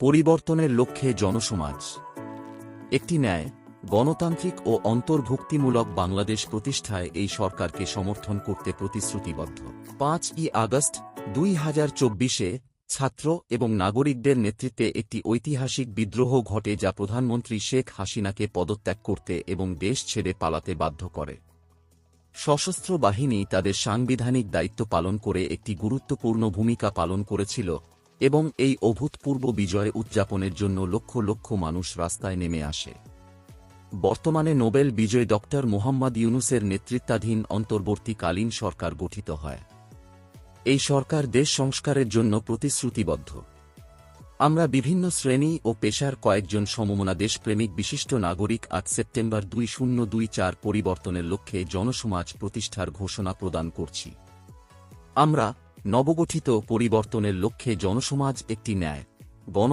পরিবর্তনের লক্ষ্যে জনসমাজ একটি ন্যায়, গণতান্ত্রিক ও অন্তর্ভুক্তিমূলক বাংলাদেশ প্রতিষ্ঠায় এই সরকারকে সমর্থন করতে প্রতিশ্রুতিবদ্ধ। 5ই আগস্ট 2024-এ ছাত্র এবং নাগরিকদের নেতৃত্বে একটি ঐতিহাসিক বিদ্রোহ ঘটে যা প্রধানমন্ত্রী শেখ হাসিনাকে পদত্যাগ করতে এবং দেশ ছেড়ে পালাতে বাধ্য করে। সশস্ত্র বাহিনী তাদের সাংবিধানিক দায়িত্ব পালন করে একটি গুরুত্বপূর্ণ ভূমিকা পালন করেছিল এবং এই অভূতপূর্ব বিজয় উদযাপনের জন্য লক্ষ লক্ষ মানুষ রাস্তায় নেমে আসে। বর্তমানে নোবেল বিজয়ী ড. মোহাম্মদ ইউনূসের নেতৃত্বাধীন অন্তর্বর্তীকালীন সরকার গঠিত হয়। এই সরকার দেশ সংস্কারের জন্য প্রতিশ্রুতিবদ্ধ। আমরা বিভিন্ন শ্রেণী ও পেশার কয়েকজন সমমনা দেশপ্রেমিক বিশিষ্ট নাগরিক 8 সেপ্টেম্বর 2024 পরিবর্তনের লক্ষ্যে জনসমাজ প্রতিষ্ঠার ঘোষণা প্রদান করছি। আমরা নবগঠিত পরিবর্তনের লক্ষ্যে জনসমাজ একটি ন্যায়,